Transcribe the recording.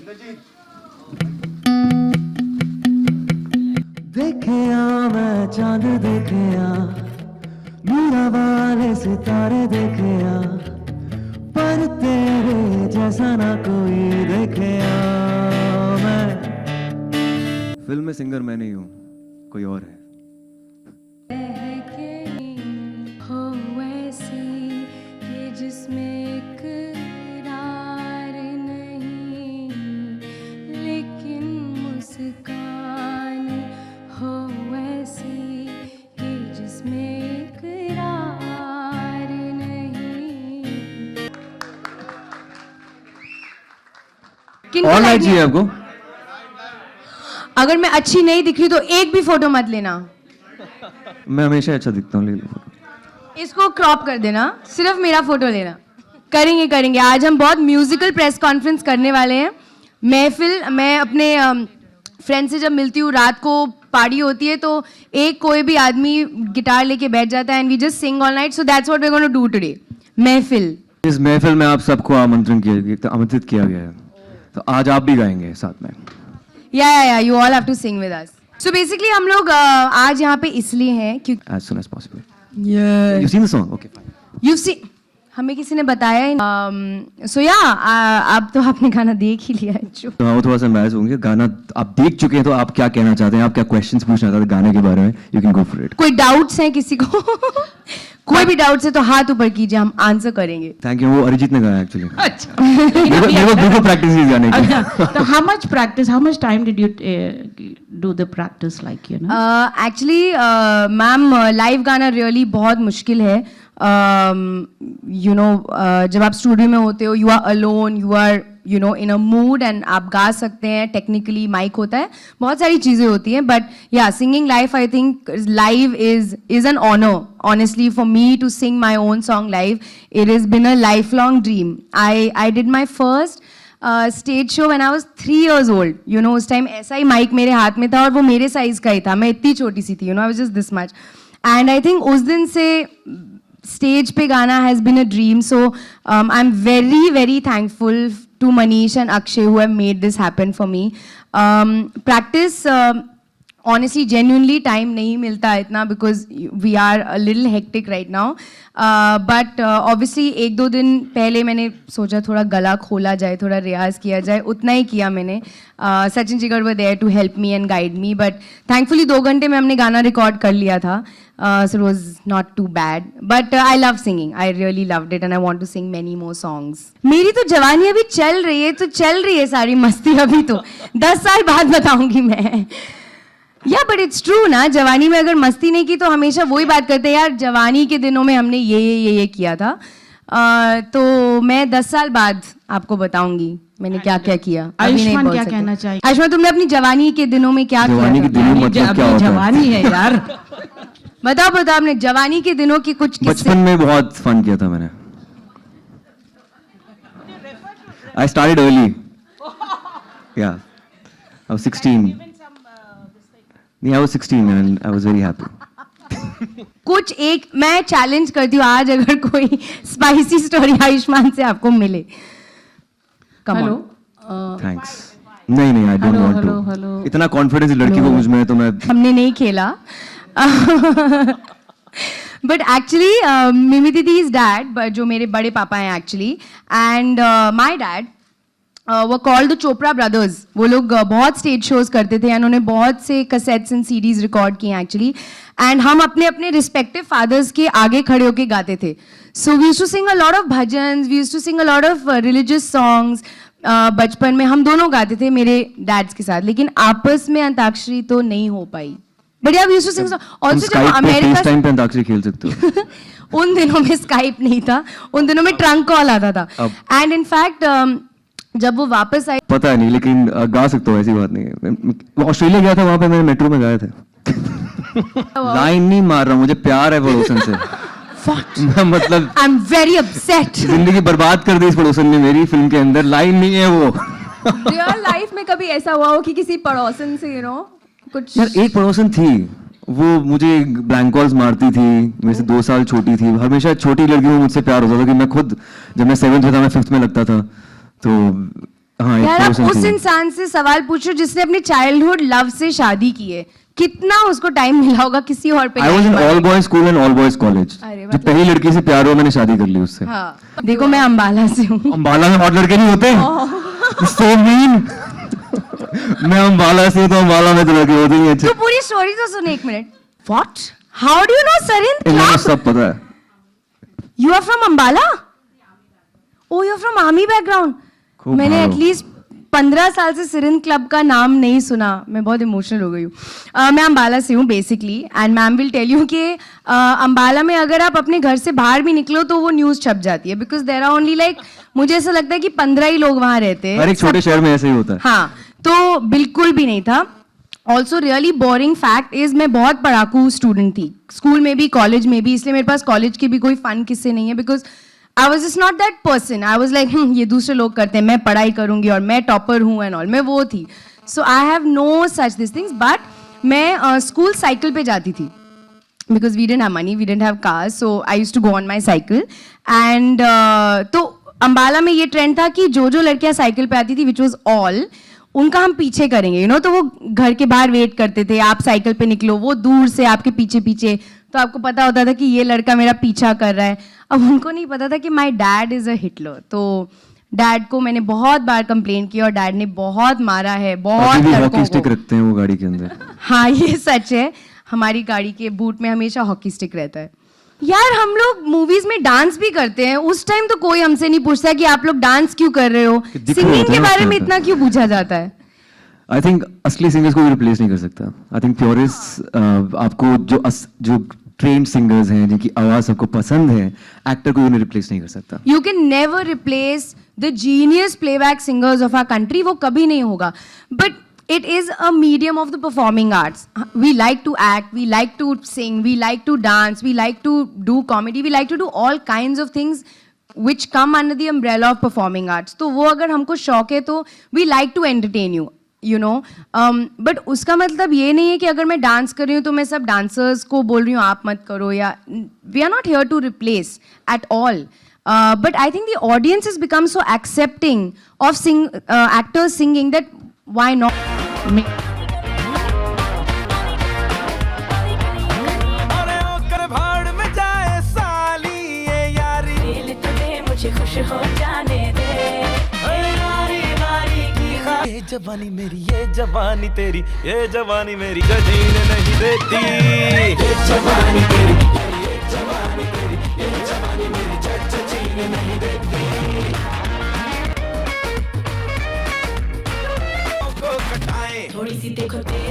देखे मैं चांद देखे मीरा वाले सितारे देखे पर तेरे जैसा ना कोई देखे मैं। फिल्म में सिंगर मैं नहीं हूँ, कोई और है। हो ऐसी कि जिसमें इकरार नहीं, लेकिन मुस्कान हो ऐसी कि जिसमें इकरार नहीं। और लाइक चाहिए आपको? अगर मैं अच्छी नहीं दिख रही तो एक भी फोटो मत लेना। मैं हमेशा अच्छा दिखता हूँ, ले लो फोटो। इसको क्रॉप कर देना, सिर्फ मेरा फोटो लेना। करेंगे करेंगे। आज हम बहुत म्यूजिकल प्रेस कॉन्फ्रेंस करने वाले हैं। महफिल, मैं अपने फ्रेंड से जब मिलती हूँ, रात को पार्टी होती है तो एक कोई भी आदमी गिटार लेके बैठ जाता है and we just sing all night. So that's what we are going to do today. महफिल। इस महफिल में आप सबको आमंत्रित किया गया है, तो आज आप भी गाएंगे साथ में। Yeah you all have to sing with us. So basically हम लोग आज यहाँ पे इसलिए हैं क्योंकि As soon as possible. You seen the song? Okay, fine. You see हमें किसी ने बताया ही। सो या अब तो आपने गाना देख ही लिया है। जो तो हाँ, वो थोड़ा सा एम्बैरेस होंगे। गाना आप देख चुके हैं, तो आप क्या कहना चाहते हैं? आप क्या क्वेश्चंस पूछना चाहते हैं गाने के बारे में? You can go for it. कोई डाउट्स हैं किसी को? कोई भी डाउट्स है तो हाथ ऊपर कीजिए, हम आंसर करेंगे। Thank you. वो अरिजीत ने गाया एक्चुअली। अच्छा। मेरे को प्रैक्टिस नहीं गाने की। So how much practice? How much time did you do the practice? Like, you know. Actually ma'am live गाना रियली बहुत मुश्किल है। यू नो जब आप स्टूडियो में होते हो, you are alone, you are you know in a mood and आप गा सकते हैं। टेक्निकली माइक होता है, बहुत सारी चीज़ें होती हैं, but yeah singing live, I think live is an honour honestly for me to sing my own song live. It has been a lifelong dream. I did my first stage show when I was 3 years old. You know, उस time ऐसा ही mic मेरे हाथ में था और वो मेरे size का ही था। मैं इतनी छोटी सी थी, you know, I was just this much. And I think उस दिन से स्टेज पे गाना has been a dream. So I'm very very thankful to Manish and Akshay who have made this happen for me. Practice honestly genuinely time नहीं मिलता इतना because we are a little hectic right now. But obviously एक दो दिन पहले मैंने सोचा थोड़ा गला खोला जाए, थोड़ा रियाज किया जाए, उतना ही किया मैंने। Sachin Jigar were there to help me and guide me, but thankfully 2 घंटे में हमने गाना रिकॉर्ड कर लिया था. So it was not too bad. But I love singing. I really loved it and I want to sing many more songs. मेरी तो जवानी अभी चल रही है, तो चल रही है सारी मस्ती अभी तो। 10 साल बाद बताऊंगी मैं। या बट इट्स ट्रू ना, जवानी में अगर मस्ती नहीं की तो हमेशा वही बात करते हैं, यार जवानी के दिनों में हमने ये किया था। तो मैं 10 साल बाद आपको बताऊंगी मैंने क्या क्या किया। आयुष्मान क्या कहना चाहिए? आयुष्मान, तुमने अपनी जवानी के दिनों में क्या जवानी के किया? दिनों मतलब क्या होता है? जवानी है यार। बताओ आपने जवानी के दिनों की कुछ किस्से। बचपन में बहुत फन किया था मैंने। I started early. Yeah, I was 16. I was 16 and I was very happy. कुछ एक मैं चैलेंज करती हूँ, आज अगर कोई स्पाइसी स्टोरी आयुष्मान से आपको मिले। हेलो। Thanks. नहीं, I don't want to. Hello. इतना कॉन्फिडेंस लड़की को मुझ में है तो मैं। हमने नहीं खेला। बट एक्चुअली मिमी दीदीज डैड, जो मेरे बड़े पापा हैं एक्चुअली, एंड माई डैड वो कॉल्ड द चोपड़ा ब्रदर्स। वो लोग बहुत स्टेज शोज करते थे, उन्होंने बहुत से कैसेट्स एंड सीडीज रिकॉर्ड किए हैं एक्चुअली, एंड हम अपने अपने रिस्पेक्टिव फादर्स के आगे खड़े होके गाते थे। So we used to sing a lot of bhajans, we used to sing a lot of religious songs. बचपन में हम दोनों गाते थे मेरे डैड्स के साथ, लेकिन आपस में अंताक्षरी तो नहीं हो पाई। बट यार we used to sing also. जब अमेरिका टाइम पे अंताक्षरी खेल सकते हो। उन दिनों में स्काइप नहीं था, उन दिनों में ट्रंक कॉल आता था। एंड इनफैक्ट जब वो वापस आई, पता नहीं, लेकिन गा सकते हो, ऐसी बात नहीं है। ऑस्ट्रेलिया गया था, वहां पे मैंने मेट्रो में गाए थे। लाइन नहीं मार रहा, मुझे प्यार है पड़ोसन से। मतलब आई एम वेरी अपसेट। जिंदगी बर्बाद कर दी इस पड़ोसन ने मेरी फिल्म के अंदर। लाइन नहीं है वो। रियल लाइफ में कभी ऐसा हुआ हो कि किसी पड़ोसन से यू नो कुछ? यार एक पड़ोसन थी, वो मुझे ब्लैंक कॉल्स मारती थी, मेरे से 2 साल छोटी थी। हमेशा छोटी लड़कियों में मुझसे प्यार होता था कि मैं खुद, जब मैं 7th में था, मैं 5th में लगता था, तो हाँ, एक यार आप person उस थी। इंसान से सवाल पूछो जिसने अपनी चाइल्डहुड लव से शादी की है, कितना उसको टाइम मिला होगा किसी और पे I was in line all मारने boys school and all boys college. अरे, जो मतलब- पहली लड़की से प्यार हुआ मैंने शादी कर ली उससे। का? हाँ देखो मैं अंबाला से हूँ। अम्बाला में हॉट लड़के नहीं होते। So mean. मैं अम्बाला से हूँ तो अम्बाला में तो लड़के होते ही अच्छे। तो पूरी स्टोरी तो सुन एक minute. What? How do you know सरिन इन्हें क्लब? सब पता है। You are from Ambala? Oh you are from army background. खूब मैंने भालो। एटलीस्ट 15 साल से सिरिन क्लब का नाम नहीं सुना। मैं बहुत इमोशनल हो गई हूँ। मैं अंबाला से हूँ basically and ma'am will tell you कि अंबाला में अगर आप अपने घर से बाहर भी निकलो तो वो न्यूज़ छप जाती है because there are only like मुझे ऐसा लगता है कि 15 ही लोग वहाँ रहते हैं। हर एक छोटे शहर में ऐसे ही होता है। हाँ तो बिल्कुल भी नहीं था। Also really boring fact is मैं बहुत पढ़ाकू स्टूडेंट थी, स्कूल में भी कॉलेज में भी, इसलिए मेरे पास कॉलेज के भी कोई फन किस्से नहीं है because I was just not that person. I was like ये दूसरे लोग करते हैं, मैं पढ़ाई करूंगी और मैं टॉपर हूँ एंड ऑल, मैं वो थी। So I have no such this things. But मैं स्कूल साइकिल पे जाती थी because we didn't have money, we didn't have cars, so I used to go on my cycle. And तो अंबाला में ये ट्रेंड था कि जो जो लड़कियां साइकिल पे आती थी which was all, उनका हम पीछे करेंगे, तो वो घर के बाहर वेट करते थे, आप साइकिल पे निकलो, वो दूर से आपके पीछे पीछे, तो आपको पता होता था कि ये लड़का मेरा पीछा कर रहा है। अब उनको नहीं पता था कि my dad is a Hitler. तो डैड को मैंने बहुत बार कंप्लेन किया और डैड ने बहुत मारा है, बहुत अभी भी लड़कों हॉकी स्टिक को। रखते हैं वो गाड़ी के अंदर। हाँ ये सच है, हमारी गाड़ी के बूट में हमेशा हॉकी स्टिक रहता है। यार हम लोग मूवीज में डांस भी करते हैं, उस टाइम तो कोई हमसे नहीं पूछता कि आप लोग डांस क्यों कर रहे हो, कि दिख रहे सिंगिंग होते के हैं बारे में उसमें इतना क्यों पूछा जाता है? आई थिंक असली सिंगर्स को भी रिप्लेस नहीं कर सकता। आई थिंक प्योरिस्ट आपको जो ट्रेन्ड सिंगर्स हैं जिनकी आवाज सबको पसंद है, एक्टर को भी रिप्लेस नहीं कर सकता। You can never replace the genius playback singers of our country, वो कभी नहीं होगा। But it is a medium of the performing arts. We like to act, we like to sing, we like to dance, we like to do comedy, we like to do all kinds of things which come under the umbrella of performing arts. तो वो अगर हमको शौक है तो we like to entertain you, you know. But उसका मतलब ये नहीं है कि अगर मैं डांस कर रही हूँ तो मैं सब डांसर्स को बोल रही हूँ आप मत करो, या we are not here to replace at all. But I think the audience has become so accepting of actors singing that why not? अरे ओकर भाड़ में जाए साली ये यारी, दिल तो दे मुझे खुश हो जाने दे। अरे नारी नारी की ये जवानी मेरी, ये जवानी तेरी, ये जवानी मेरी जीने नहीं देती। ये जवानी तेरी, ये जवानी तेरी, ये जवानी मेरी जीने नहीं देती। को कटाए थोड़ी सी देखो तेरी